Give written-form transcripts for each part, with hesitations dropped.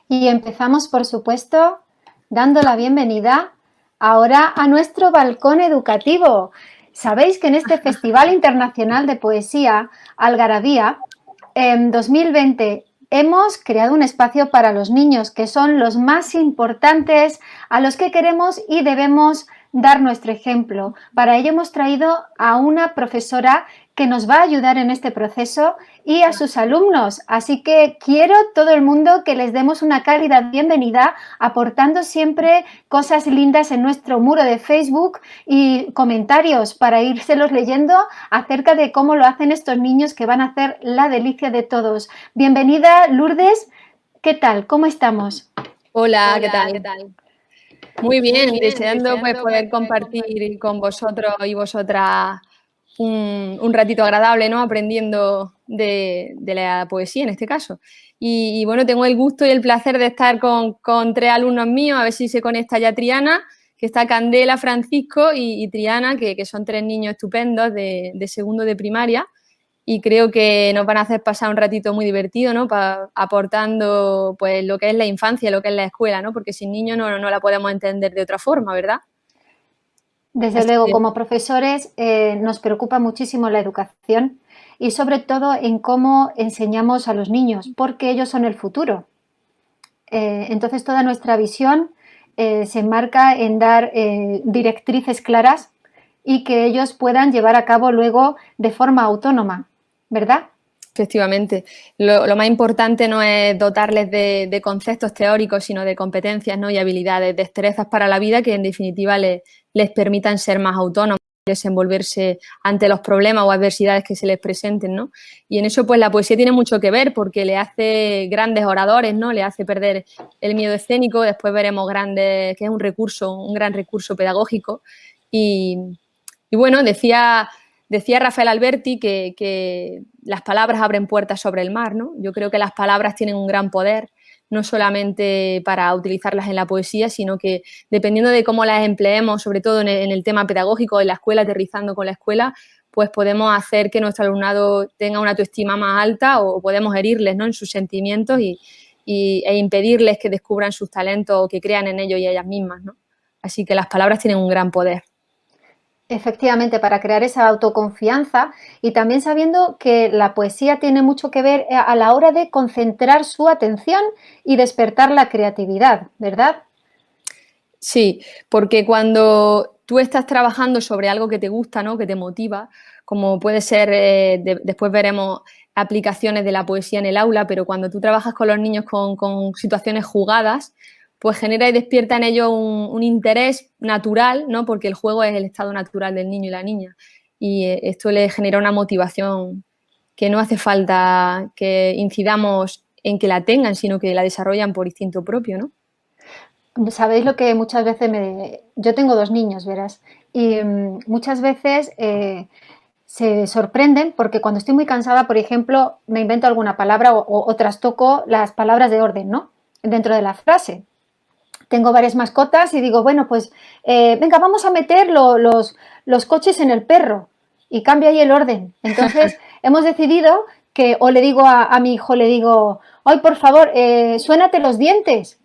Y empezamos, por supuesto, dando la bienvenida ahora a nuestro balcón educativo. Sabéis que en este Festival Internacional de Poesía, Algarabía, en 2020 hemos creado un espacio para los niños, que son los más importantes, a los que queremos y debemos dar nuestro ejemplo. Para ello hemos traído a una profesora que nos va a ayudar en este proceso y a sus alumnos. Así que quiero todo el mundo que les demos una cálida bienvenida, aportando siempre cosas lindas en nuestro muro de Facebook y comentarios para írselos leyendo acerca de cómo lo hacen estos niños que van a hacer la delicia de todos. Bienvenida, Lourdes. ¿Qué tal? ¿Cómo estamos? Hola, ¿qué tal? Muy bien, deseando pues poder compartir con vosotros y vosotras un ratito agradable, ¿no? Aprendiendo de la poesía en este caso. Y bueno, tengo el gusto y el placer de estar con tres alumnos míos, a ver si se conecta ya Triana, que está Candela, Francisco y Triana, que son tres niños estupendos de segundo de primaria. Y creo que nos van a hacer pasar un ratito muy divertido, ¿no? Aportando pues lo que es la infancia, lo que es la escuela, ¿no? Porque sin niños no la podemos entender de otra forma, ¿verdad? Desde Así luego, que, como profesores nos preocupa muchísimo la educación y sobre todo en cómo enseñamos a los niños, porque ellos son el futuro. Entonces toda nuestra visión se enmarca en dar directrices claras y que ellos puedan llevar a cabo luego de forma autónoma, ¿verdad? efectivamente, lo más importante no es dotarles de conceptos teóricos, sino de competencias, ¿no? Y habilidades, destrezas para la vida que en definitiva les permitan ser más autónomos, desenvolverse ante los problemas o adversidades que se les presenten, ¿no? Y en eso pues la poesía tiene mucho que ver porque le hace grandes oradores, ¿no? Le hace perder el miedo escénico, después veremos que es un gran recurso pedagógico y, y bueno, decía Rafael Alberti que las palabras abren puertas sobre el mar, ¿no? Yo creo que las palabras tienen un gran poder, no solamente para utilizarlas en la poesía, sino que dependiendo de cómo las empleemos, sobre todo en el tema pedagógico, en la escuela, aterrizando con la escuela, pues podemos hacer que nuestro alumnado tenga una autoestima más alta o podemos herirles, ¿no? En sus sentimientos e impedirles que descubran sus talentos o que crean en ellos y ellas mismas, ¿no? Así que las palabras tienen un gran poder. Efectivamente, para crear esa autoconfianza y también sabiendo que la poesía tiene mucho que ver a la hora de concentrar su atención y despertar la creatividad, ¿verdad? Sí, porque cuando tú estás trabajando sobre algo que te gusta, ¿no? Que te motiva, como puede ser, después veremos aplicaciones de la poesía en el aula, pero cuando tú trabajas con los niños con situaciones jugadas, pues genera y despierta en ellos un interés natural, ¿no? Porque el juego es el estado natural del niño y la niña. Y esto les genera una motivación que no hace falta que incidamos en que la tengan, sino que la desarrollan por instinto propio, ¿no? Sabéis lo que muchas veces Yo tengo dos niños, verás, y muchas veces se sorprenden porque cuando estoy muy cansada, por ejemplo, me invento alguna palabra o trastoco las palabras de orden, ¿no? Dentro de la frase. Tengo varias mascotas y digo, bueno, pues venga, vamos a meter los coches en el perro y cambia ahí el orden. Entonces hemos decidido que o le digo a mi hijo, le digo, ay, por favor, suénate los dientes.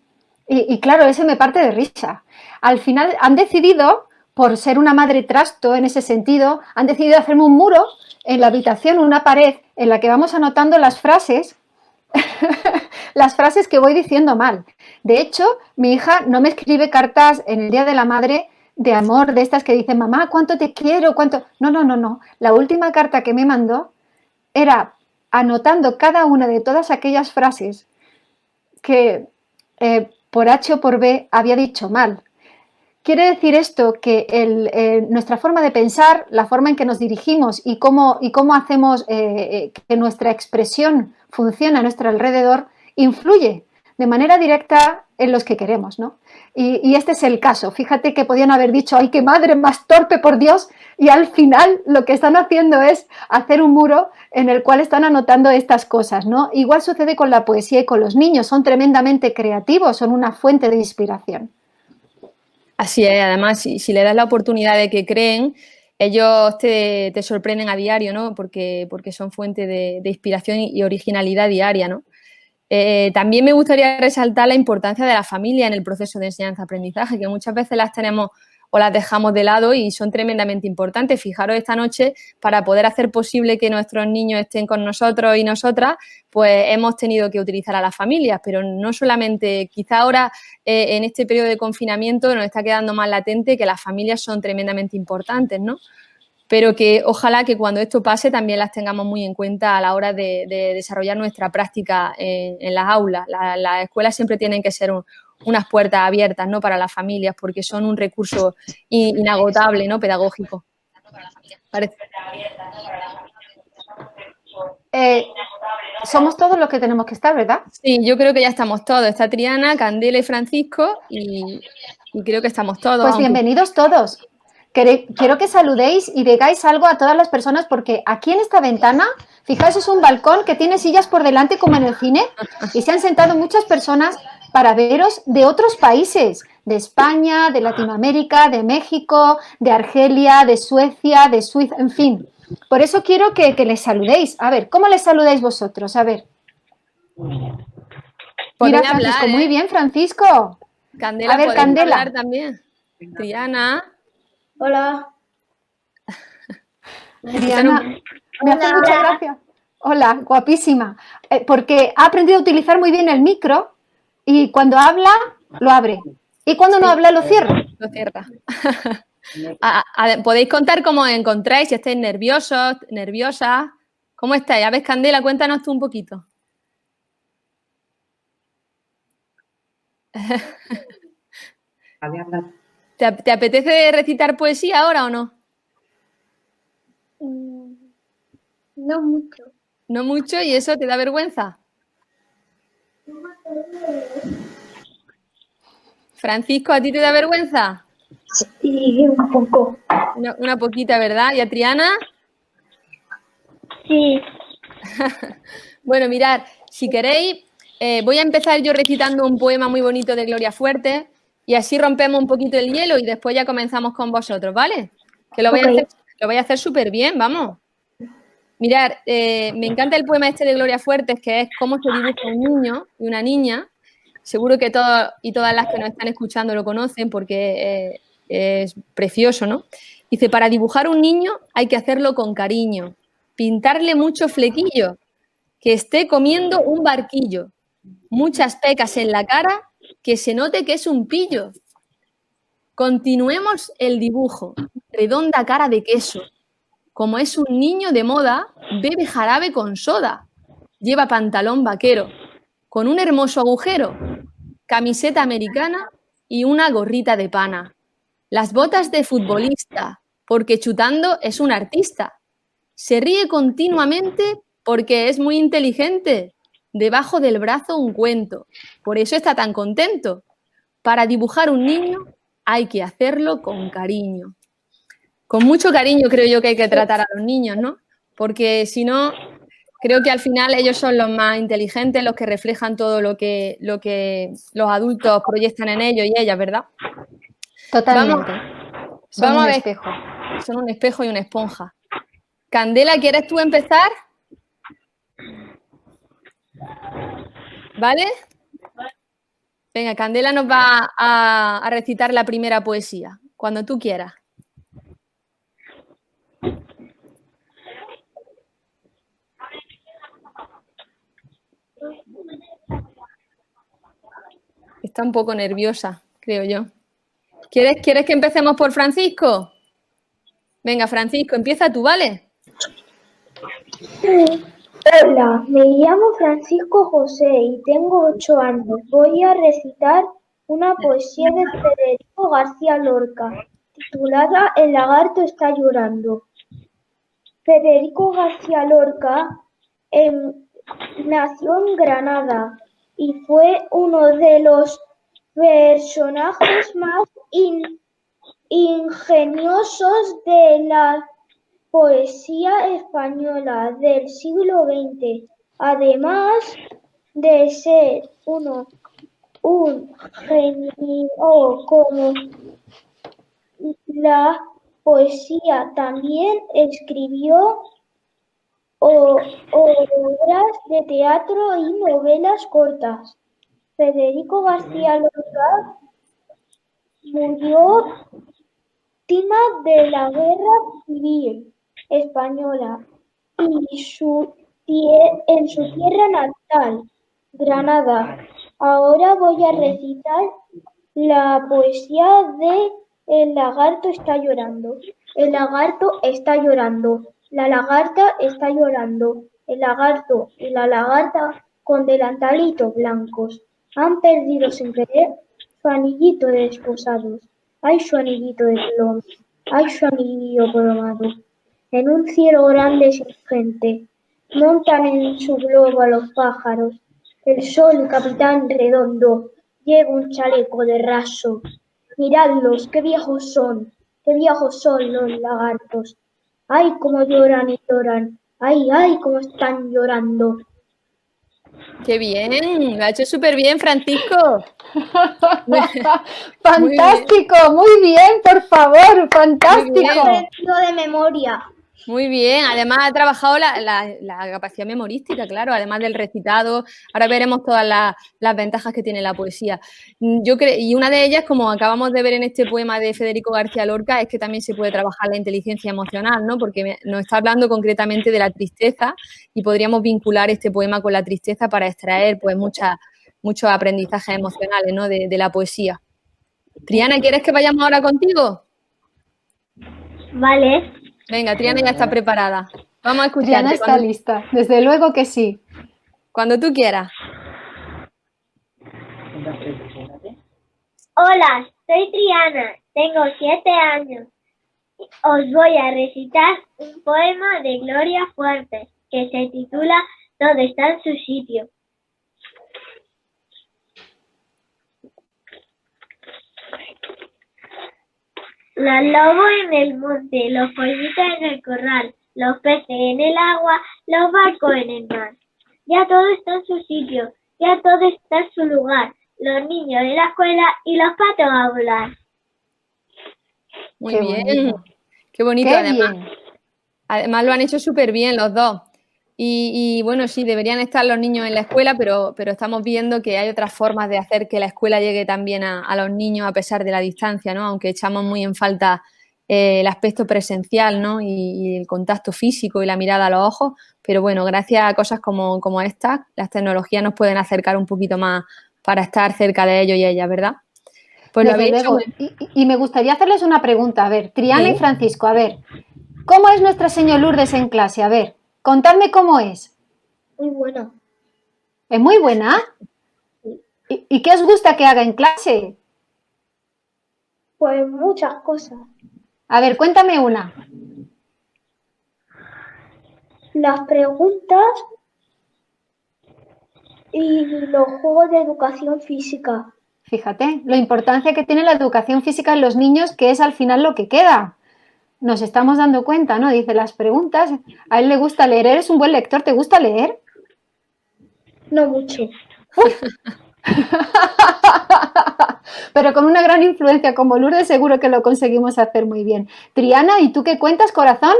Y claro, ese me parte de risa. Al final han decidido, por ser una madre trasto en ese sentido, han decidido hacerme un muro en la habitación, una pared en la que vamos anotando las frases las frases que voy diciendo mal. De hecho, mi hija no me escribe cartas en el Día de la Madre de amor, de estas que dicen, mamá, ¿cuánto te quiero? ¿Cuánto? No, no, no, no. La última carta que me mandó era anotando cada una de todas aquellas frases que por H o por B había dicho mal. Quiere decir esto que nuestra forma de pensar, la forma en que nos dirigimos y cómo hacemos que nuestra expresión funcione a nuestro alrededor, influye de manera directa en los que queremos, ¿no? Y este es el caso. Fíjate que podían haber dicho, ¡ay, qué madre más torpe, por Dios! Y al final lo que están haciendo es hacer un muro en el cual están anotando estas cosas, ¿no? Igual sucede con la poesía y con los niños. Son tremendamente creativos, son una fuente de inspiración. Así es, además, si le das la oportunidad de que creen, ellos te sorprenden a diario, ¿no? Porque son fuente de inspiración y originalidad diaria, ¿no? También me gustaría resaltar la importancia de la familia en el proceso de enseñanza-aprendizaje, que muchas veces las tenemos o las dejamos de lado y son tremendamente importantes. Fijaros esta noche, para poder hacer posible que nuestros niños estén con nosotros y nosotras, pues hemos tenido que utilizar a las familias, pero no solamente, quizá ahora en este periodo de confinamiento nos está quedando más latente que las familias son tremendamente importantes, ¿no? Pero que ojalá que cuando esto pase también las tengamos muy en cuenta a la hora de desarrollar nuestra práctica en las aulas. Las escuelas siempre tienen que ser unas puertas abiertas, ¿no?, para las familias, porque son un recurso inagotable, ¿no?, pedagógico. Parece. Somos todos los que tenemos que estar, ¿verdad? Sí, yo creo que ya estamos todos. Está Triana, Candela y Francisco y creo que estamos todos. Pues bienvenidos todos. Quiero que saludéis y digáis algo a todas las personas, porque aquí en esta ventana, fijaos, es un balcón que tiene sillas por delante como en el cine y se han sentado muchas personas para veros de otros países, de España, de Latinoamérica, de México, de Argelia, de Suecia, de Suiza, en fin. Por eso quiero que les saludéis. A ver, ¿cómo les saludáis vosotros? A ver. Mira, Francisco, muy bien, Francisco. Candela, a ver, Candela. Hablar también. Triana. Hola. Triana, me hace mucha gracia. Hola, guapísima. Porque ha aprendido a utilizar muy bien el micro y cuando habla, lo abre. Y cuando no habla, lo cierra. Lo cierra. Podéis contar cómo os encontráis, si estáis nerviosos, nerviosas. ¿Cómo estáis? A ver, Candela, cuéntanos tú un poquito. ¿Te apetece recitar poesía ahora o no? No mucho. ¿No mucho? ¿Y eso te da vergüenza? Francisco, ¿a ti te da vergüenza? Sí, un poco. Una poquita, ¿verdad? ¿Y a Triana? Sí. Bueno, mirad, si queréis, voy a empezar yo recitando un poema muy bonito de Gloria Fuertes y así rompemos un poquito el hielo y después ya comenzamos con vosotros, ¿vale? Que lo voy a hacer súper bien, vamos. Mirad, me encanta el poema este de Gloria Fuertes, que es cómo se dibuja un niño y una niña. Seguro que todos y todas las que nos están escuchando lo conocen porque es precioso, ¿no? Dice, para dibujar un niño hay que hacerlo con cariño, pintarle muchos flequillos, que esté comiendo un barquillo, muchas pecas en la cara, que se note que es un pillo. Continuemos el dibujo, redonda cara de queso. Como es un niño de moda, bebe jarabe con soda. Lleva pantalón vaquero, con un hermoso agujero, camiseta americana y una gorrita de pana. Las botas de futbolista, porque chutando es un artista. Se ríe continuamente porque es muy inteligente. Debajo del brazo un cuento, por eso está tan contento. Para dibujar un niño hay que hacerlo con cariño. Con mucho cariño creo yo que hay que tratar a los niños, ¿no? Porque si no, creo que al final ellos son los más inteligentes, los que reflejan todo lo que los adultos proyectan en ellos y ellas, ¿verdad? Totalmente. Vamos a ver. Espejo. Son un espejo y una esponja. Candela, ¿quieres tú empezar? ¿Vale? Venga, Candela nos va a recitar la primera poesía, cuando tú quieras. Está un poco nerviosa, creo yo. ¿Quieres que empecemos por Francisco? Venga, Francisco, empieza tú, ¿vale? Hola, me llamo Francisco José y tengo 8 años. Voy a recitar una poesía de Federico García Lorca, titulada El lagarto está llorando. Federico García Lorca nació en Granada y fue uno de los personajes más ingeniosos de la poesía española del siglo XX, además de ser un genio como la poesía, también escribió obras de teatro y novelas cortas. Federico García Lorca murió víctima de la Guerra Civil Española y en su tierra natal, Granada. Ahora voy a recitar la poesía de El lagarto está llorando. El lagarto está llorando. La lagarta está llorando. El lagarto y la lagarta con delantalitos blancos han perdido sin querer su anillito de desposados. Ay, su anillito de plomo. Ay, su anillo plomado. En un cielo grande sin gente montan en su globo a los pájaros. El sol, capitán redondo, lleva un chaleco de raso. Miradlos, qué viejos son los lagartos. Ay, cómo lloran y lloran. Ay, ay, cómo están llorando. ¡Qué bien! Lo ha hecho súper bien, Francisco. Fantástico, muy bien, por favor, fantástico. De memoria. Muy bien, además ha trabajado la capacidad memorística, claro, además del recitado. Ahora veremos todas las ventajas que tiene la poesía. Y una de ellas, como acabamos de ver en este poema de Federico García Lorca, es que también se puede trabajar la inteligencia emocional, ¿no? Porque nos está hablando concretamente de la tristeza y podríamos vincular este poema con la tristeza para extraer pues muchos aprendizajes emocionales, ¿no? de la poesía. Triana, ¿quieres que vayamos ahora contigo? Vale. Venga, Triana ya está preparada. Vamos a escucharte. Triana está lista, desde luego que sí. Cuando tú quieras. Hola, soy Triana, tengo 7 años. Os voy a recitar un poema de Gloria Fuertes que se titula Todo está en su sitio. Los lobos en el monte, los pollitos en el corral, los peces en el agua, los barcos en el mar. Ya todo está en su sitio, ya todo está en su lugar. Los niños en la escuela y los patos a volar. Muy bien. Qué bonito, además. Además lo han hecho súper bien los dos. Y bueno, sí, deberían estar los niños en la escuela, pero estamos viendo que hay otras formas de hacer que la escuela llegue también a los niños a pesar de la distancia, ¿no? Aunque echamos muy en falta el aspecto presencial, ¿no? Y el contacto físico y la mirada a los ojos, pero bueno, gracias a cosas como estas, las tecnologías nos pueden acercar un poquito más para estar cerca de ellos y ellas, ¿verdad? Pues desde luego. Y me gustaría hacerles una pregunta, a ver, Triana y Francisco, a ver, ¿cómo es nuestra señora Lourdes en clase? A ver, contadme cómo es. Muy buena. ¿Es muy buena? ¿Y qué os gusta que haga en clase? Pues muchas cosas. A ver, cuéntame una. Las preguntas y los juegos de educación física. Fíjate, la importancia que tiene la educación física en los niños, que es al final lo que queda. Nos estamos dando cuenta, ¿no? Dice las preguntas. A él le gusta leer. ¿Eres un buen lector? ¿Te gusta leer? No mucho. Pero con una gran influencia como Lourdes seguro que lo conseguimos hacer muy bien. Triana, ¿y tú qué cuentas, corazón?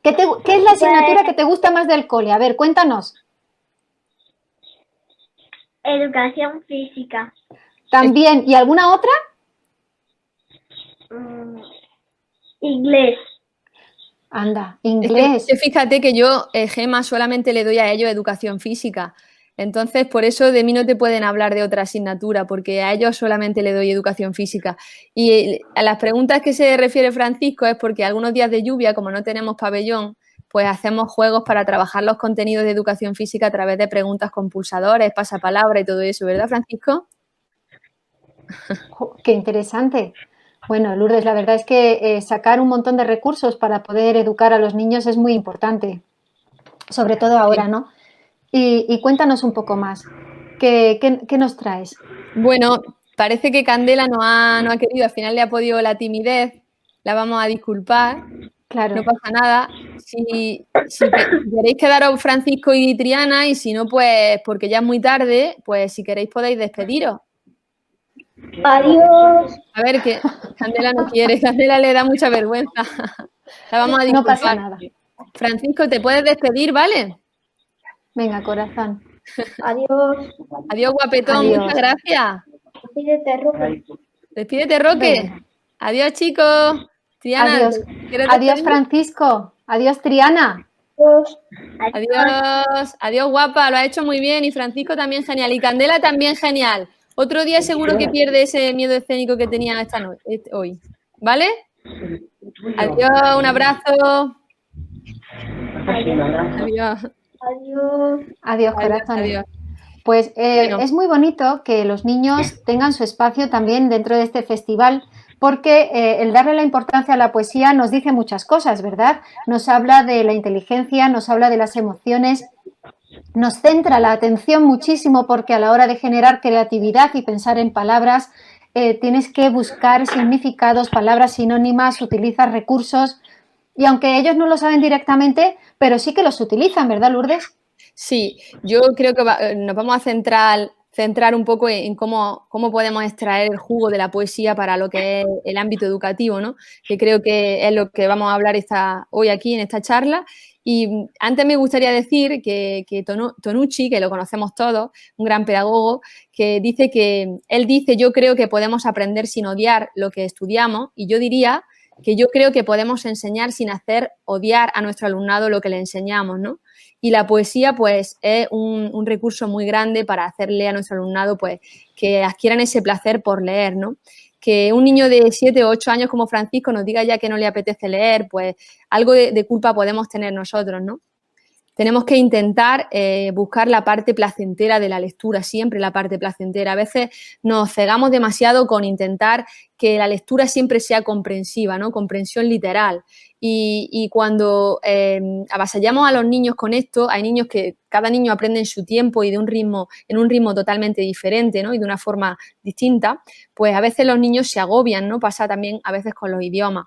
¿Qué es la asignatura que te gusta más del cole? A ver, cuéntanos. Educación física. También. ¿Y alguna otra? Inglés. Anda, inglés. Fíjate que yo, Gema, solamente le doy a ellos educación física. Entonces, por eso de mí no te pueden hablar de otra asignatura, porque a ellos solamente le doy educación física. Y a las preguntas que se refiere Francisco es porque algunos días de lluvia, como no tenemos pabellón, pues hacemos juegos para trabajar los contenidos de educación física a través de preguntas con pulsadores, pasapalabra y todo eso, ¿verdad, Francisco? ¡Qué interesante! Bueno, Lourdes, la verdad es que sacar un montón de recursos para poder educar a los niños es muy importante, sobre todo ahora, ¿no? Y cuéntanos un poco más. ¿Qué nos traes? Bueno, parece que Candela no ha querido, al final le ha podido la timidez, la vamos a disculpar, claro. No pasa nada. Si queréis quedaros Francisco y Triana, y si no, pues porque ya es muy tarde, pues si queréis podéis despediros. Adiós. A ver, que Candela no quiere, Candela le da mucha vergüenza. La vamos a disculpar. No pasa nada. Francisco, te puedes despedir, ¿vale? Venga, corazón. Adiós. Adiós, guapetón, Adiós. muchas gracias. Despídete, Roque. Despídete, Roque. Venga. Adiós, chicos. Triana, Adiós. ¿quieres Adiós, despedir? Francisco. Adiós, Triana. Adiós. Adiós, adiós, guapa, lo has hecho muy bien. Y Francisco también genial. Y Candela también genial. Otro día seguro que pierde ese miedo escénico que tenía hoy. ¿Vale? Adiós, un abrazo. Adiós. Adiós. Adiós, corazón. Adiós. Pues Bueno. es muy bonito que los niños tengan su espacio también dentro de este festival, porque el darle la importancia a la poesía nos dice muchas cosas, ¿verdad? Nos habla de la inteligencia, nos habla de las emociones, nos centra la atención muchísimo, porque a la hora de generar creatividad y pensar en palabras, tienes que buscar significados, palabras sinónimas, utilizas recursos, y aunque ellos no lo saben directamente, pero sí que los utilizan, ¿verdad, Lourdes? Sí, yo creo que nos vamos a centrar un poco en cómo podemos extraer el jugo de la poesía para lo que es el ámbito educativo, ¿no? Que creo que es lo que vamos a hablar hoy aquí en esta charla. Y antes me gustaría decir que Tonucci, que lo conocemos todos, un gran pedagogo, él dice, yo creo que podemos aprender sin odiar lo que estudiamos, y yo diría que yo creo que podemos enseñar sin hacer odiar a nuestro alumnado lo que le enseñamos, ¿no? Y la poesía, pues, es un recurso muy grande para hacerle a nuestro alumnado, pues, que adquieran ese placer por leer, ¿no? Que un niño de 7 o 8 años como Francisco nos diga ya que no le apetece leer, pues, algo de culpa podemos tener nosotros, ¿no? Tenemos que intentar buscar la parte placentera de la lectura, siempre la parte placentera. A veces nos cegamos demasiado con intentar que la lectura siempre sea comprensiva, ¿no? Comprensión literal. Y cuando avasallamos a los niños con esto, hay niños que cada niño aprende en su tiempo y en un ritmo totalmente diferente, ¿no? Y de una forma distinta, pues a veces los niños se agobian, ¿no? Pasa también a veces con los idiomas.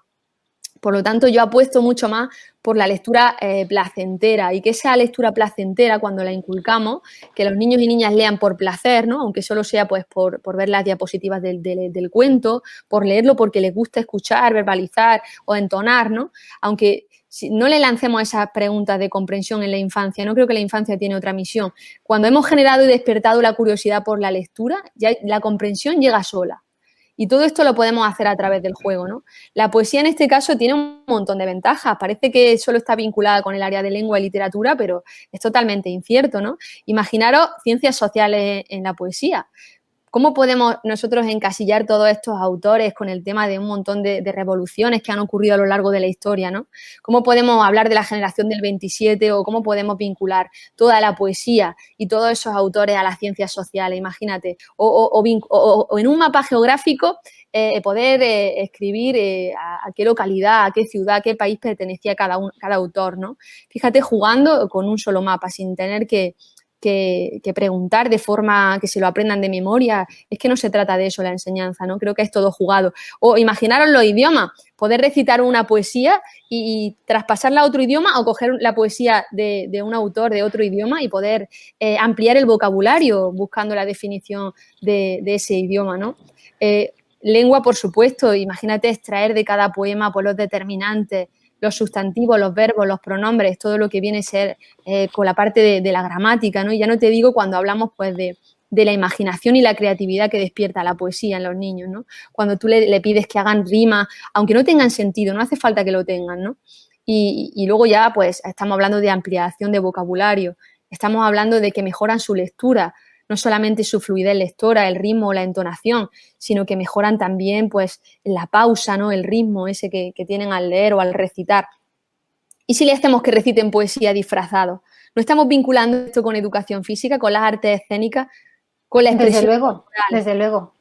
Por lo tanto, yo apuesto mucho más por la lectura placentera, y que esa lectura placentera, cuando la inculcamos, que los niños y niñas lean por placer, ¿no? Aunque solo sea pues por ver las diapositivas del cuento, por leerlo porque les gusta escuchar, verbalizar o entonar, ¿no? Aunque no le lancemos esas preguntas de comprensión en la infancia, no creo que la infancia tiene otra misión. Cuando hemos generado y despertado la curiosidad por la lectura, ya la comprensión llega sola. Y todo esto lo podemos hacer a través del juego, ¿no? La poesía en este caso tiene un montón de ventajas. Parece que solo está vinculada con el área de lengua y literatura, pero es totalmente incierto, ¿no? Imaginaros ciencias sociales en la poesía. ¿Cómo podemos nosotros encasillar todos estos autores con el tema de un montón de revoluciones que han ocurrido a lo largo de la historia, ¿no? ¿Cómo podemos hablar de la generación del 27 o cómo podemos vincular toda la poesía y todos esos autores a las ciencias sociales? Imagínate. O en un mapa geográfico poder escribir a qué localidad, a qué ciudad, a qué país pertenecía cada autor, ¿no? Fíjate, jugando con un solo mapa, sin tener que preguntar de forma que se lo aprendan de memoria. Es que no se trata de eso la enseñanza, ¿no? Creo que es todo jugado. O imaginaros los idiomas, poder recitar una poesía y traspasarla a otro idioma, o coger la poesía de un autor de otro idioma y poder ampliar el vocabulario buscando la definición de ese idioma, ¿no? Lengua, por supuesto, imagínate extraer de cada poema por los determinantes, los sustantivos, los verbos, los pronombres, todo lo que viene a ser con la parte de la gramática, ¿no? Y ya no te digo cuando hablamos pues de la imaginación y la creatividad que despierta la poesía en los niños, ¿no? Cuando tú le pides que hagan rimas, aunque no tengan sentido, no hace falta que lo tengan, ¿no? Y luego ya pues estamos hablando de ampliación de vocabulario, estamos hablando de que mejoran su lectura, no solamente su fluidez lectora, el ritmo o la entonación, sino que mejoran también pues la pausa, ¿no? El ritmo ese que tienen al leer o al recitar. ¿Y si le hacemos que reciten poesía disfrazado? ¿No estamos vinculando esto con educación física, con las artes escénicas, con la expresión? Desde luego, desde luego.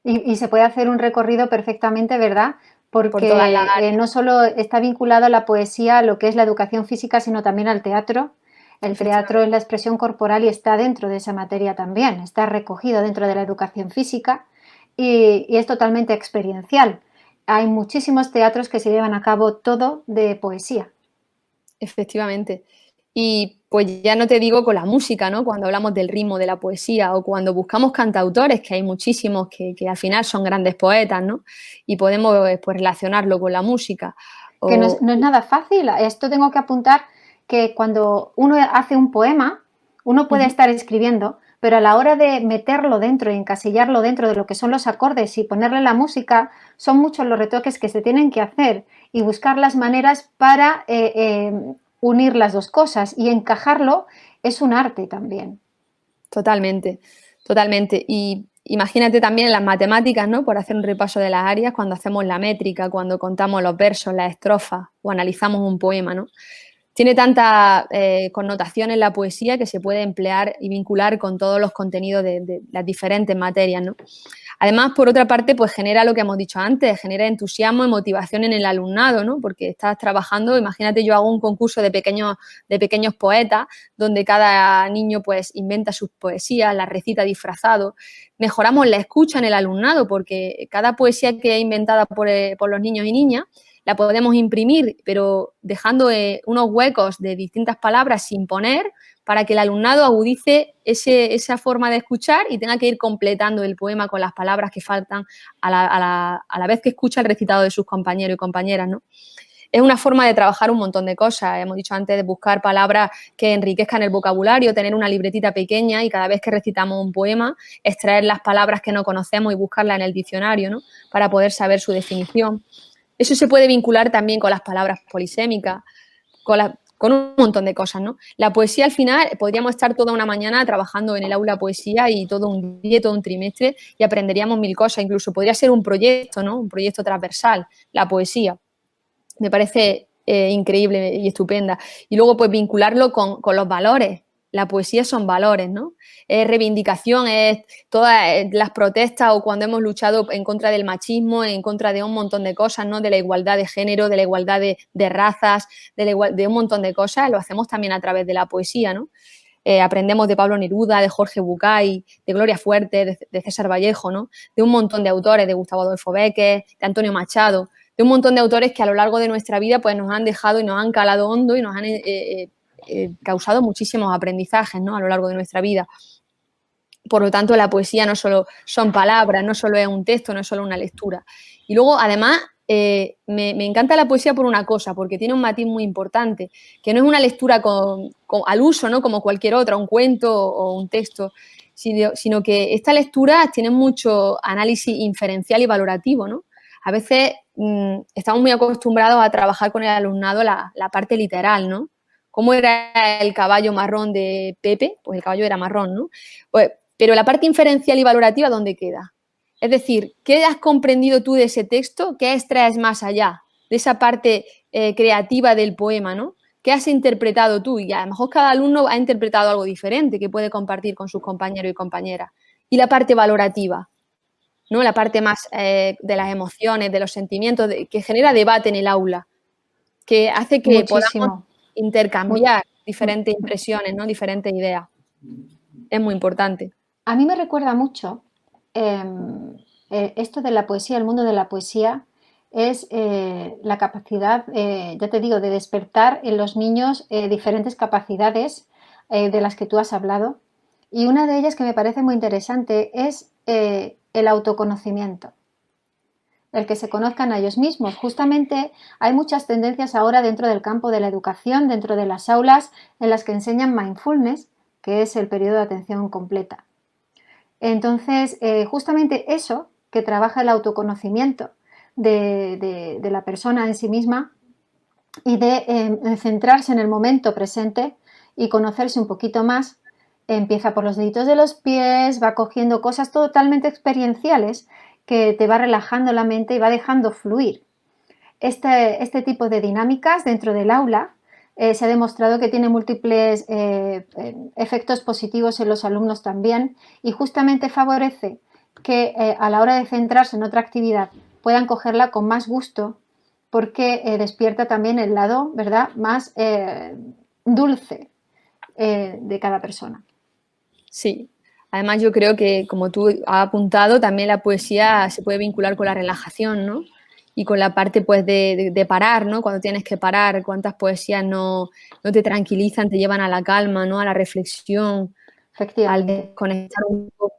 Y se puede hacer un recorrido perfectamente, ¿verdad? Porque no solo está vinculado a la poesía, a lo que es la educación física, sino también al teatro. El teatro es la expresión corporal y está dentro de esa materia también, está recogido dentro de la educación física y es totalmente experiencial. Hay muchísimos teatros que se llevan a cabo todo de poesía. Efectivamente. Y pues ya no te digo con la música, ¿no? Cuando hablamos del ritmo de la poesía o cuando buscamos cantautores, que hay muchísimos que al final son grandes poetas, ¿no? Y podemos pues relacionarlo con la música. Que no es nada fácil. Esto tengo que apuntar que cuando uno hace un poema, uno puede estar escribiendo, pero a la hora de meterlo dentro y encasillarlo dentro de lo que son los acordes y ponerle la música, son muchos los retoques que se tienen que hacer y buscar las maneras para unir las dos cosas, y encajarlo es un arte también. Totalmente, totalmente. Y imagínate también en las matemáticas, ¿no? Por hacer un repaso de las áreas, cuando hacemos la métrica, cuando contamos los versos, las estrofas o analizamos un poema, ¿no? Tiene tantas connotaciones la poesía que se puede emplear y vincular con todos los contenidos de las diferentes materias, ¿no? Además, por otra parte, pues genera lo que hemos dicho antes, genera entusiasmo y motivación en el alumnado, ¿no? Porque estás trabajando, imagínate, yo hago un concurso de pequeños poetas, donde cada niño pues inventa sus poesías, las recita disfrazado. Mejoramos la escucha en el alumnado, porque cada poesía que es inventada por los niños y niñas la podemos imprimir, pero dejando unos huecos de distintas palabras sin poner, para que el alumnado agudice esa forma de escuchar y tenga que ir completando el poema con las palabras que faltan a la vez que escucha el recitado de sus compañeros y compañeras, ¿no? Es una forma de trabajar un montón de cosas. Hemos dicho antes de buscar palabras que enriquezcan el vocabulario, tener una libretita pequeña y cada vez que recitamos un poema, extraer las palabras que no conocemos y buscarlas en el diccionario, ¿no? Para poder saber su definición. Eso se puede vincular también con las palabras polisémicas, con un montón de cosas, ¿no? La poesía, al final, podríamos estar toda una mañana trabajando en el aula poesía y todo un día, todo un trimestre, y aprenderíamos mil cosas. Incluso podría ser un proyecto, ¿no? Un proyecto transversal, la poesía. Me parece increíble y estupenda. Y luego, pues, vincularlo con los valores. La poesía son valores, ¿no? Es reivindicación, es todas las protestas o cuando hemos luchado en contra del machismo, en contra de un montón de cosas, ¿no? De la igualdad de género, de la igualdad de razas, de un montón de cosas, lo hacemos también a través de la poesía, ¿no? Aprendemos de Pablo Neruda, de Jorge Bucay, de Gloria Fuerte, de César Vallejo, ¿no? De un montón de autores, de Gustavo Adolfo Bécquer, de Antonio Machado, de un montón de autores que a lo largo de nuestra vida pues nos han dejado y nos han calado hondo y nos han causado muchísimos aprendizajes, ¿no? A lo largo de nuestra vida. Por lo tanto, la poesía no solo son palabras, no solo es un texto, no es solo una lectura. Y luego, además, me encanta la poesía por una cosa, porque tiene un matiz muy importante, que no es una lectura al uso, ¿no? Como cualquier otra, un cuento o un texto, sino que estas lecturas tienen mucho análisis inferencial y valorativo, ¿no? A veces estamos muy acostumbrados a trabajar con el alumnado la parte literal, ¿no? ¿Cómo era el caballo marrón de Pepe? Pues el caballo era marrón, ¿no? Pues, pero la parte inferencial y valorativa, ¿dónde queda? Es decir, ¿qué has comprendido tú de ese texto? ¿Qué extraes más allá de esa parte creativa del poema, ¿no? ¿Qué has interpretado tú? Y a lo mejor cada alumno ha interpretado algo diferente que puede compartir con sus compañeros y compañeras. Y la parte valorativa, ¿no? La parte más de las emociones, de los sentimientos, que genera debate en el aula, que hace que podamos intercambiar diferentes impresiones, ¿no? Diferentes ideas. Es muy importante. A mí me recuerda mucho esto de la poesía, el mundo de la poesía, es la capacidad, ya te digo, de despertar en los niños diferentes capacidades de las que tú has hablado. Y una de ellas que me parece muy interesante es el autoconocimiento. El que se conozcan a ellos mismos. Justamente hay muchas tendencias ahora dentro del campo de la educación, dentro de las aulas, en las que enseñan mindfulness, que es el periodo de atención completa. Entonces, justamente eso, que trabaja el autoconocimiento de la persona en sí misma y de centrarse en el momento presente y conocerse un poquito más, empieza por los deditos de los pies, va cogiendo cosas totalmente experienciales que te va relajando la mente y va dejando fluir. Este tipo de dinámicas dentro del aula se ha demostrado que tiene múltiples efectos positivos en los alumnos también, y justamente favorece que a la hora de centrarse en otra actividad puedan cogerla con más gusto, porque despierta también el lado, ¿verdad?, más dulce de cada persona. Sí. Además, yo creo que, como tú has apuntado, también la poesía se puede vincular con la relajación, ¿no? Y con la parte, pues, de parar, ¿no? Cuando tienes que parar, cuántas poesías no te tranquilizan, te llevan a la calma, ¿no? A la reflexión, al desconectar un poco.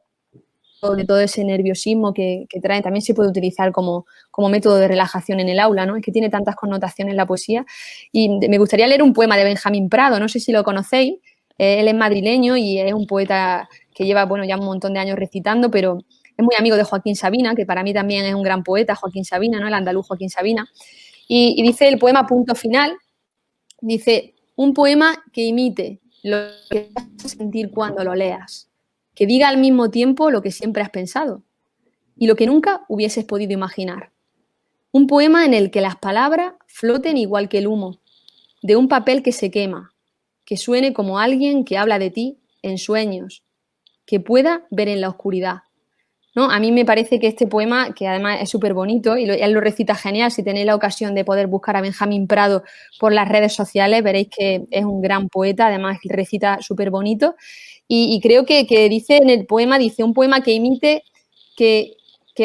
de todo ese nerviosismo que trae. También se puede utilizar como método de relajación en el aula, ¿no? Es que tiene tantas connotaciones la poesía. Y me gustaría leer un poema de Benjamín Prado, no sé si lo conocéis. Él es madrileño y es un poeta que lleva, bueno, ya un montón de años recitando, pero es muy amigo de Joaquín Sabina, que para mí también es un gran poeta, Joaquín Sabina, ¿no? El andaluz Joaquín Sabina. Y dice el poema Punto Final, dice, un poema que imite lo que vas a sentir cuando lo leas, que diga al mismo tiempo lo que siempre has pensado y lo que nunca hubieses podido imaginar. Un poema en el que las palabras floten igual que el humo, de un papel que se quema, que suene como alguien que habla de ti en sueños, que pueda ver en la oscuridad. ¿No? A mí me parece que este poema, que además es súper bonito, y él lo recita genial, si tenéis la ocasión de poder buscar a Benjamín Prado por las redes sociales, veréis que es un gran poeta, además recita súper bonito, y creo que dice en el poema, dice un poema que imite, que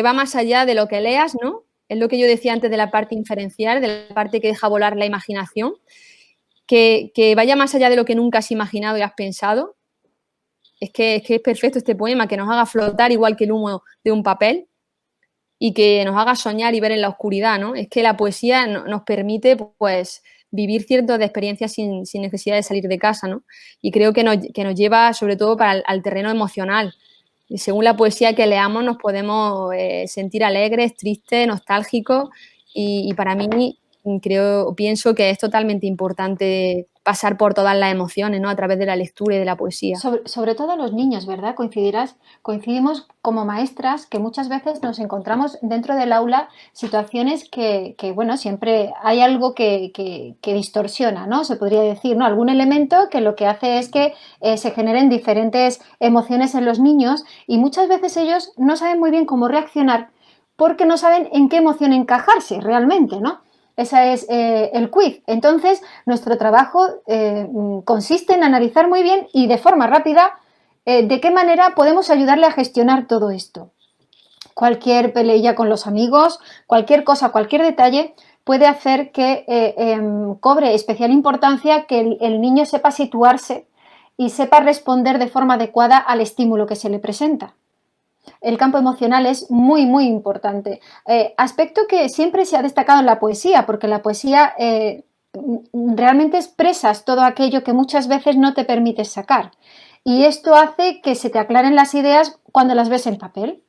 va más allá de lo que leas, ¿no? Es lo que yo decía antes de la parte inferencial, de la parte que deja volar la imaginación, que vaya más allá de lo que nunca has imaginado y has pensado. Es que es perfecto este poema, que nos haga flotar igual que el humo de un papel y que nos haga soñar y ver en la oscuridad, ¿no? Es que la poesía nos permite, pues, vivir ciertas experiencias sin necesidad de salir de casa, ¿no? Y creo que nos lleva, sobre todo, al terreno emocional. Y según la poesía que leamos, nos podemos sentir alegres, tristes, nostálgicos y para mí pienso que es totalmente importante pasar por todas las emociones, ¿no? A través de la lectura y de la poesía. Sobre todo los niños, ¿verdad? Coincidimos como maestras que muchas veces nos encontramos dentro del aula situaciones que bueno, siempre hay algo que distorsiona, ¿no? Se podría decir, ¿no? Algún elemento que lo que hace es que se generen diferentes emociones en los niños y muchas veces ellos no saben muy bien cómo reaccionar porque no saben en qué emoción encajarse realmente, ¿no? Ese es el quiz. Entonces, nuestro trabajo consiste en analizar muy bien y de forma rápida de qué manera podemos ayudarle a gestionar todo esto. Cualquier pelea con los amigos, cualquier cosa, cualquier detalle puede hacer que cobre especial importancia que el niño sepa situarse y sepa responder de forma adecuada al estímulo que se le presenta. El campo emocional es muy, muy importante. Aspecto que siempre se ha destacado en la poesía, porque la poesía realmente expresas todo aquello que muchas veces no te permites sacar. Y esto hace que se te aclaren las ideas cuando las ves en papel.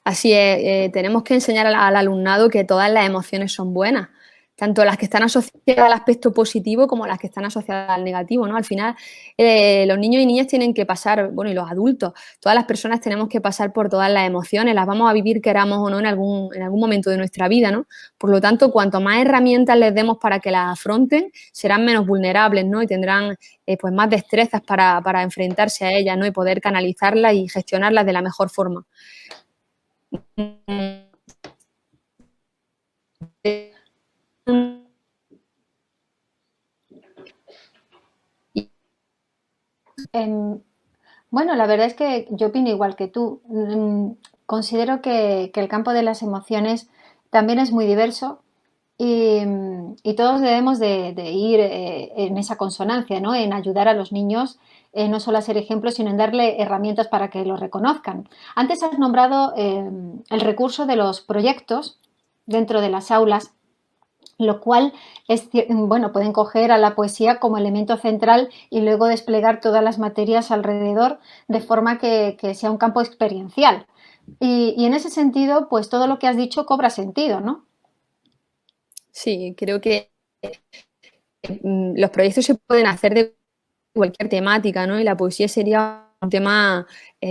Así es, tenemos que enseñar al alumnado que todas las emociones son buenas, tanto las que están asociadas al aspecto positivo como las que están asociadas al negativo, ¿no? Al final, los niños y niñas tienen que pasar, bueno, y los adultos, todas las personas tenemos que pasar por todas las emociones, las vamos a vivir queramos o no en algún momento de nuestra vida, ¿no? Por lo tanto, cuanto más herramientas les demos para que las afronten, serán menos vulnerables, ¿no? Y tendrán pues más destrezas para enfrentarse a ellas, ¿no? Y poder canalizarlas y gestionarlas de la mejor forma. Bueno, la verdad es que yo opino igual que tú. Considero que el campo de las emociones también es muy diverso y todos debemos de ir en esa consonancia, ¿no? En ayudar a los niños no solo a ser ejemplos, sino en darle herramientas para que lo reconozcan. Antes has nombrado el recurso de los proyectos dentro de las aulas, lo cual es, bueno, pueden coger a la poesía como elemento central y luego desplegar todas las materias alrededor de forma que sea un campo experiencial. Y en ese sentido, pues todo lo que has dicho cobra sentido, ¿no? Sí, creo que los proyectos se pueden hacer de cualquier temática, ¿no? Y la poesía sería un tema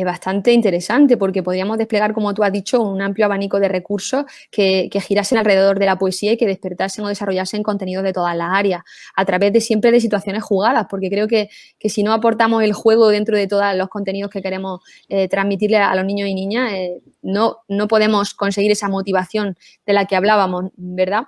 bastante interesante porque podríamos desplegar, como tú has dicho, un amplio abanico de recursos que girasen alrededor de la poesía y que despertasen o desarrollasen contenidos de todas las áreas a través de siempre de situaciones jugadas, porque creo que si no aportamos el juego dentro de todos los contenidos que queremos transmitirle a los niños y niñas, no podemos conseguir esa motivación de la que hablábamos, ¿verdad?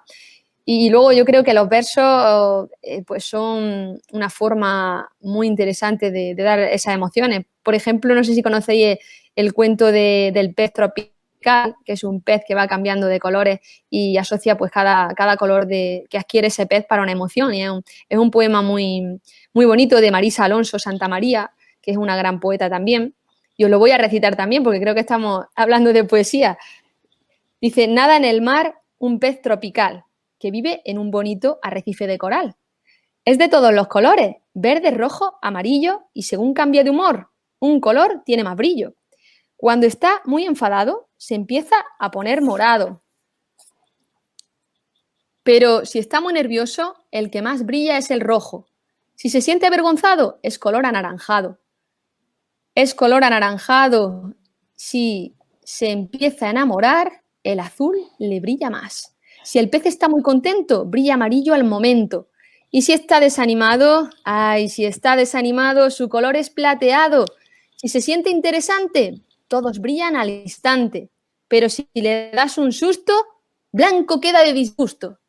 Y luego yo creo que los versos pues son una forma muy interesante de dar esas emociones. Por ejemplo, no sé si conocéis el cuento del pez tropical, que es un pez que va cambiando de colores y asocia pues cada color que adquiere ese pez para una emoción. Y es un poema muy, muy bonito de Marisa Alonso Santamaría, que es una gran poeta también. Y os lo voy a recitar también porque creo que estamos hablando de poesía. Dice, nada en el mar un pez tropical que vive en un bonito arrecife de coral. Es de todos los colores, verde, rojo, amarillo y según cambia de humor, un color tiene más brillo. Cuando está muy enfadado, se empieza a poner morado. Pero si está muy nervioso, el que más brilla es el rojo. Si se siente avergonzado, es color anaranjado. Es color anaranjado. Si se empieza a enamorar, el azul le brilla más. Si el pez está muy contento, brilla amarillo al momento. Y si está desanimado, ay, si está desanimado, su color es plateado. Si se siente interesante, todos brillan al instante. Pero si le das un susto, blanco queda de disgusto.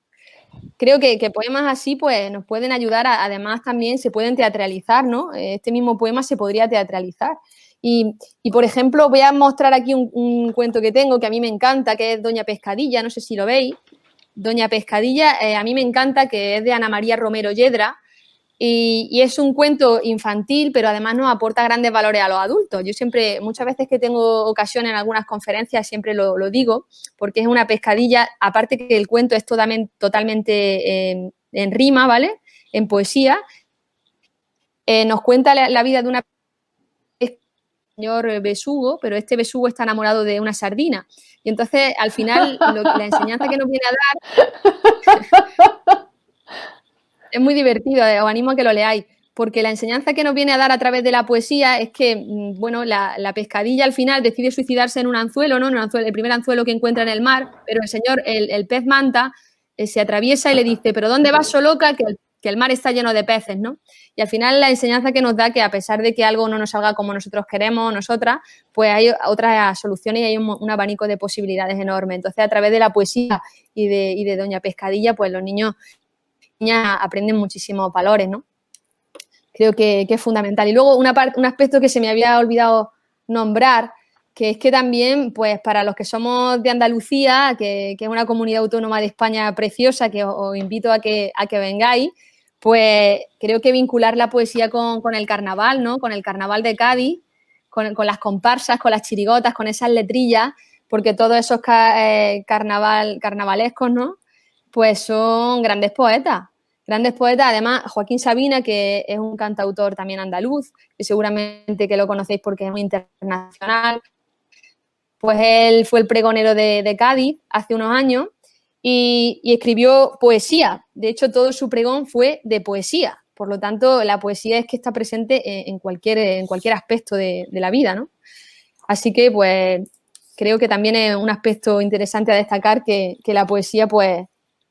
Creo que poemas así pues nos pueden ayudar, además también se pueden teatralizar, ¿no? Este mismo poema se podría teatralizar. Y por ejemplo, voy a mostrar aquí un cuento que tengo que a mí me encanta, que es Doña Pescadilla, no sé si lo veis. Doña Pescadilla, a mí me encanta, que es de Ana María Romero Yedra, y es un cuento infantil, pero además nos aporta grandes valores a los adultos. Yo siempre, muchas veces que tengo ocasión en algunas conferencias, siempre lo digo, porque es una pescadilla, aparte que el cuento es totalmente en rima, ¿vale? En poesía. Nos cuenta la vida de una señor besugo, pero este besugo está enamorado de una sardina. Y entonces, al final, la enseñanza que nos viene a dar es muy divertido, os animo a que lo leáis, porque la enseñanza que nos viene a dar a través de la poesía es que, bueno, la pescadilla al final decide suicidarse en un anzuelo, ¿no? En un anzuelo, el primer anzuelo que encuentra en el mar, pero el señor, el pez manta, se atraviesa y le dice, ¿pero dónde vas, so loca? Que el mar está lleno de peces, ¿no? Y al final la enseñanza que nos da que a pesar de que algo no nos salga como nosotros queremos, nosotras, pues hay otras soluciones y hay un abanico de posibilidades enorme. Entonces, a través de la poesía y de Doña Pescadilla, pues los niñas aprenden muchísimos valores, ¿no? Creo que es fundamental. Y luego un aspecto que se me había olvidado nombrar, que es que también, pues para los que somos de Andalucía, que es una comunidad autónoma de España preciosa, que os invito a que vengáis, pues creo que vincular la poesía con el carnaval, ¿no? Con el carnaval de Cádiz, con las comparsas, con las chirigotas, con esas letrillas, porque todos esos carnavalescos, ¿no? Pues son grandes poetas. Grandes poetas, además, Joaquín Sabina, que es un cantautor también andaluz, que seguramente que lo conocéis porque es muy internacional, pues él fue el pregonero de Cádiz hace unos años y escribió poesía. De hecho, todo su pregón fue de poesía. Por lo tanto, la poesía es que está presente en cualquier aspecto de la vida, ¿no? Así que, pues, creo que también es un aspecto interesante a destacar que la poesía, pues,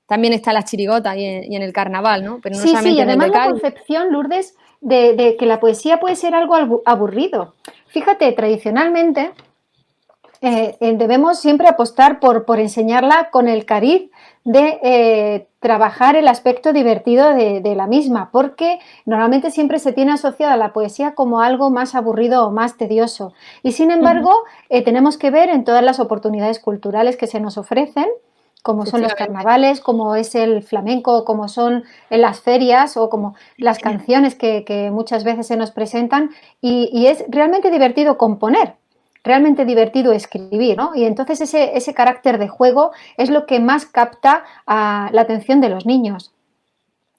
también está en las chirigotas y en el carnaval, ¿no? Pero no Sí, solamente sí, y en el además de la Cádiz. concepción, Lourdes, de que la poesía puede ser algo aburrido. Fíjate, tradicionalmente debemos siempre apostar por enseñarla con el cariz de trabajar el aspecto divertido de la misma, porque normalmente siempre se tiene asociada la poesía como algo más aburrido o más tedioso. Y sin embargo, tenemos que ver en todas las oportunidades culturales que se nos ofrecen, como son los carnavales, como es el flamenco, como son las ferias o como las canciones que muchas veces se nos presentan, y es realmente divertido componer. Realmente divertido escribir, ¿no? Y entonces ese carácter de juego es lo que más capta la atención de los niños.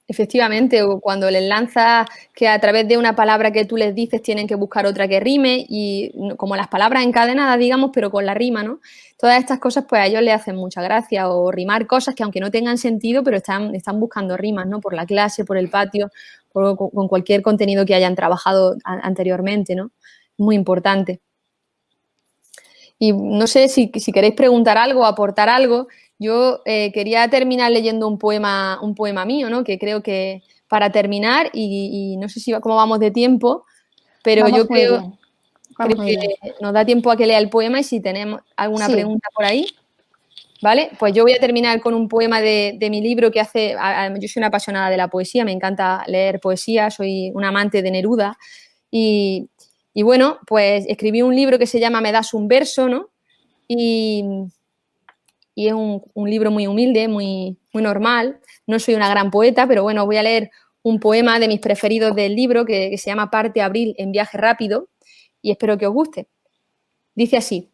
Efectivamente, o cuando les lanzas que a través de una palabra que tú les dices tienen que buscar otra que rime y como las palabras encadenadas, digamos, pero con la rima, ¿no? Todas estas cosas pues a ellos les hacen mucha gracia o rimar cosas que aunque no tengan sentido, pero están buscando rimas, ¿no? Por la clase, por el patio, con cualquier contenido que hayan trabajado anteriormente, ¿no? Muy importante. Y no sé si queréis preguntar algo o aportar algo. Yo quería terminar leyendo un poema mío, ¿no? Que creo que para terminar, y no sé cómo vamos de tiempo, pero vamos yo creo que nos da tiempo a que lea el poema y si tenemos alguna pregunta por ahí, ¿vale? Pues yo voy a terminar con un poema de mi libro que yo soy una apasionada de la poesía, me encanta leer poesía, soy una amante de Neruda y bueno, pues escribí un libro que se llama Me das un verso, ¿no? Y es un libro muy humilde, muy, muy normal. No soy una gran poeta, pero bueno, voy a leer un poema de mis preferidos del libro que se llama Parte Abril en viaje rápido y espero que os guste. Dice así: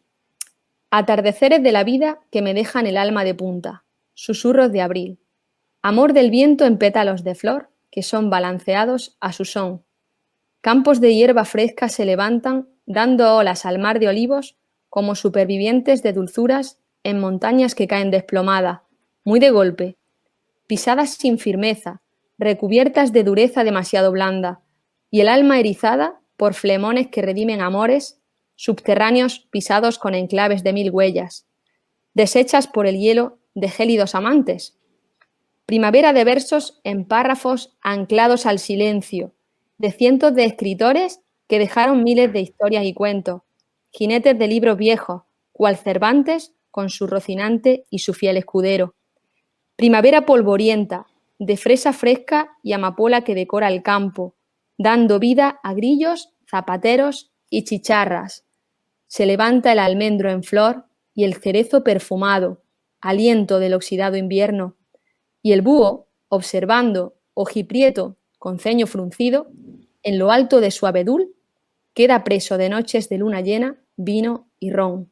atardeceres de la vida que me dejan el alma de punta, susurros de abril, amor del viento en pétalos de flor que son balanceados a su son. Campos de hierba fresca se levantan dando olas al mar de olivos como supervivientes de dulzuras en montañas que caen desplomadas, muy de golpe, pisadas sin firmeza, recubiertas de dureza demasiado blanda, y el alma erizada por flemones que redimen amores subterráneos pisados con enclaves de mil huellas, deshechas por el hielo de gélidos amantes. Primavera de versos en párrafos anclados al silencio, de cientos de escritores que dejaron miles de historias y cuentos, jinetes de libros viejos, cual Cervantes con su Rocinante y su fiel escudero. Primavera polvorienta, de fresa fresca y amapola que decora el campo, dando vida a grillos, zapateros y chicharras. Se levanta el almendro en flor y el cerezo perfumado, aliento del oxidado invierno, y el búho, observando, ojiprieto, con ceño fruncido, en lo alto de su abedul, queda preso de noches de luna llena, vino y ron,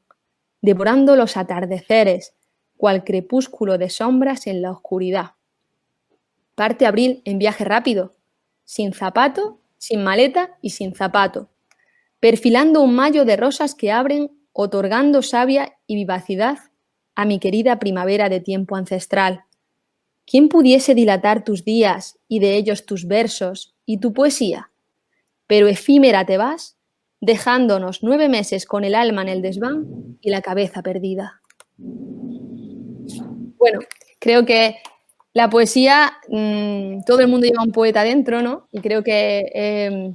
devorando los atardeceres, cual crepúsculo de sombras en la oscuridad. Parte abril en viaje rápido, sin zapato, sin maleta y sin zapato, perfilando un mayo de rosas que abren, otorgando savia y vivacidad a mi querida primavera de tiempo ancestral. ¿Quién pudiese dilatar tus días y de ellos tus versos y tu poesía? Pero efímera te vas, dejándonos 9 meses con el alma en el desván y la cabeza perdida. Bueno, creo que la poesía, todo el mundo lleva un poeta dentro, ¿no? Y creo que,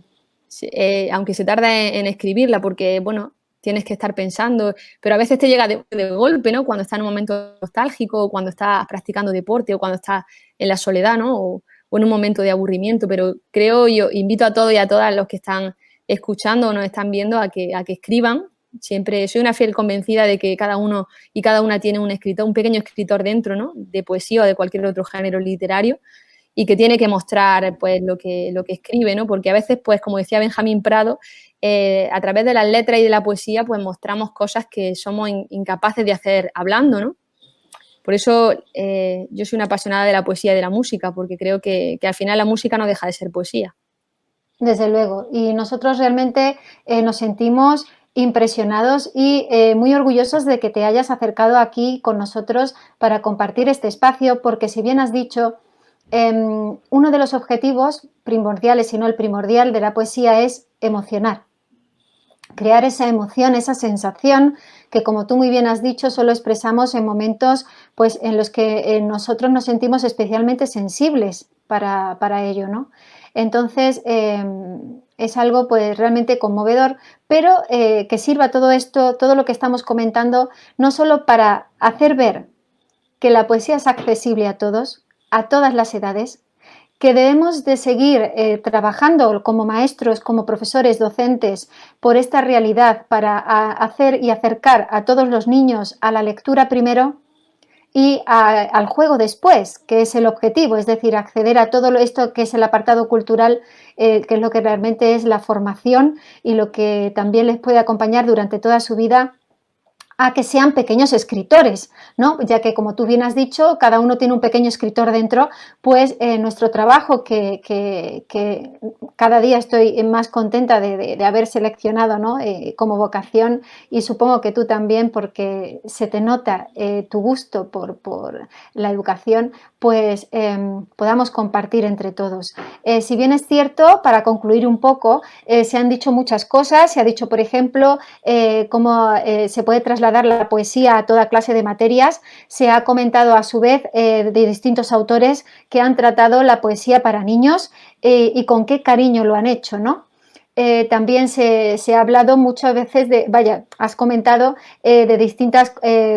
aunque se tarda en escribirla, porque, bueno, tienes que estar pensando, pero a veces te llega de golpe, ¿no? Cuando estás en un momento nostálgico, o cuando estás practicando deporte, o cuando estás en la soledad, ¿no? O en un momento de aburrimiento, pero creo, yo invito a todos y a todas los que están escuchando o nos están viendo a que escriban. Siempre soy una fiel convencida de que cada uno y cada una tiene un escritor, un pequeño escritor dentro, ¿no? De poesía o de cualquier otro género literario, y que tiene que mostrar, pues, lo que escribe, ¿no? Porque a veces, pues, como decía Benjamín Prado, a través de las letras y de la poesía, pues mostramos cosas que somos incapaces de hacer hablando, ¿no? Por eso yo soy una apasionada de la poesía y de la música, porque creo que al final la música no deja de ser poesía. Desde luego, y nosotros realmente nos sentimos impresionados y muy orgullosos de que te hayas acercado aquí con nosotros para compartir este espacio, porque si bien has dicho, uno de los objetivos primordiales, si no el primordial de la poesía, es emocionar, crear esa emoción, esa sensación que, como tú muy bien has dicho, solo expresamos en momentos, pues, en los que nosotros nos sentimos especialmente sensibles para ello, ¿no? Entonces, es algo, pues, realmente conmovedor, pero que sirva todo esto, todo lo que estamos comentando, no solo para hacer ver que la poesía es accesible a todos, a todas las edades, que debemos de seguir trabajando como maestros, como profesores, docentes, por esta realidad para hacer y acercar a todos los niños a la lectura primero y al juego después, que es el objetivo, es decir, acceder a todo esto que es el apartado cultural, que es lo que realmente es la formación y lo que también les puede acompañar durante toda su vida a que sean pequeños escritores, ¿no? Ya que, como tú bien has dicho, cada uno tiene un pequeño escritor dentro, pues nuestro trabajo, que cada día estoy más contenta de haber seleccionado, ¿no? Como vocación, y supongo que tú también, porque se te nota tu gusto por la educación, pues podamos compartir entre todos. Si bien es cierto, para concluir un poco, se han dicho muchas cosas, se ha dicho, por ejemplo, cómo se puede trasladar la poesía a toda clase de materias. Se ha comentado a su vez de distintos autores que han tratado la poesía para niños y con qué cariño lo han hecho, ¿no? También se ha hablado muchas veces has comentado de distintas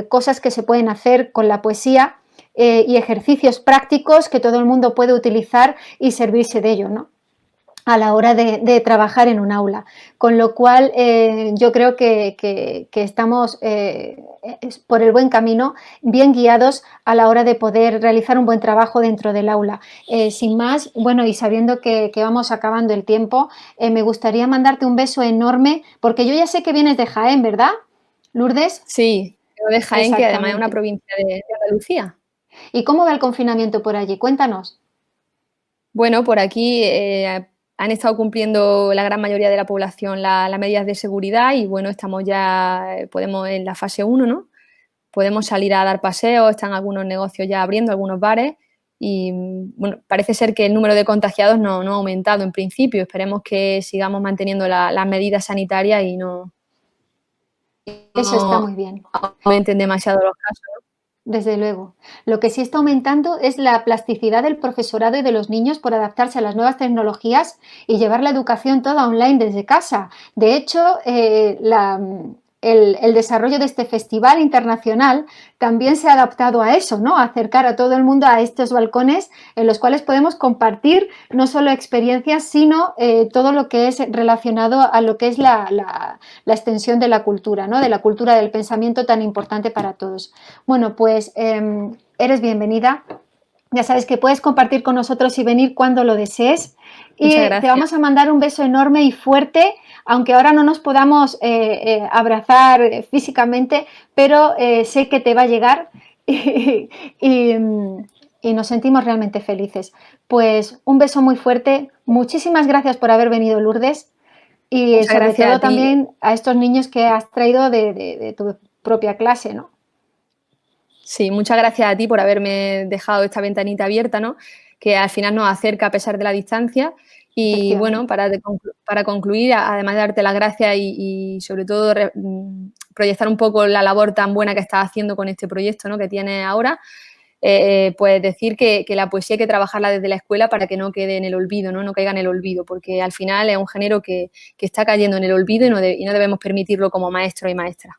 cosas que se pueden hacer con la poesía y ejercicios prácticos que todo el mundo puede utilizar y servirse de ello, ¿no? A la hora de trabajar en un aula, con lo cual yo creo que estamos por el buen camino, bien guiados a la hora de poder realizar un buen trabajo dentro del aula. Sin más, bueno, y sabiendo que vamos acabando el tiempo, me gustaría mandarte un beso enorme, porque yo ya sé que vienes de Jaén, ¿verdad? Lourdes, Sí, yo de Jaén, que además es una exactamente. provincia de Andalucía. ¿Y cómo va el confinamiento por allí? Cuéntanos. Bueno, por aquí han estado cumpliendo la gran mayoría de la población las medidas de seguridad y bueno, estamos ya, podemos en la fase 1, ¿no? Podemos salir a dar paseos, están algunos negocios ya abriendo, algunos bares y bueno, parece ser que el número de contagiados no ha aumentado en principio. Esperemos que sigamos manteniendo las medidas sanitarias y Eso está no muy bien. aumenten demasiado los casos. Desde luego. Lo que sí está aumentando es la plasticidad del profesorado y de los niños por adaptarse a las nuevas tecnologías y llevar la educación toda online desde casa. De hecho, el desarrollo de este festival internacional también se ha adaptado a eso, ¿no? A acercar a todo el mundo a estos balcones en los cuales podemos compartir no solo experiencias, sino todo lo que es relacionado a lo que es la extensión de la cultura, ¿no? De la cultura del pensamiento tan importante para todos. Bueno, pues eres bienvenida. Ya sabes que puedes compartir con nosotros y venir cuando lo desees. Muchas Y te gracias. vamos a mandar un beso enorme y fuerte, aunque ahora no nos podamos abrazar físicamente, pero sé que te va a llegar y, y nos sentimos realmente felices. Pues un beso muy fuerte. Muchísimas gracias por haber venido, Lourdes. Y Muchas sobre gracias todo a ti. también a estos niños que has traído de tu propia clase, ¿no? Sí, muchas gracias a ti por haberme dejado esta ventanita abierta, ¿no? Que al final nos acerca a pesar de la distancia. Y bueno, Efectivamente. para concluir, además de darte las gracias y sobre todo proyectar un poco la labor tan buena que estás haciendo con este proyecto, ¿no? Que tienes ahora, pues decir que la poesía hay que trabajarla desde la escuela para que no quede en el olvido, ¿no? No caiga en el olvido, porque al final es un género que está cayendo en el olvido y no debemos permitirlo como maestros y maestras.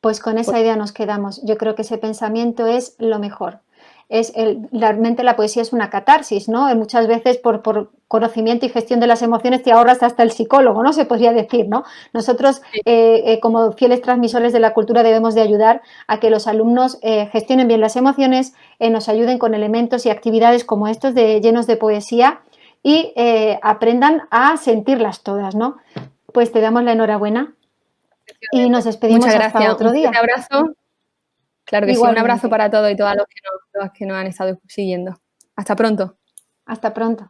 Pues con esa idea nos quedamos. Yo creo que ese pensamiento es lo mejor. Realmente la poesía es una catarsis, ¿no? Y muchas veces por conocimiento y gestión de las emociones te ahorras hasta el psicólogo, ¿no? Se podría decir, ¿no? Nosotros, como fieles transmisores de la cultura, debemos de ayudar a que los alumnos gestionen bien las emociones, nos ayuden con elementos y actividades como estos llenos de poesía y aprendan a sentirlas todas, ¿no? Pues te damos la enhorabuena y nos Muchas despedimos hasta gracias. Un otro fuerte día. abrazo. Claro que sí, un abrazo Igualmente. para todos y todas los que nos han estado siguiendo. Hasta pronto. Hasta pronto.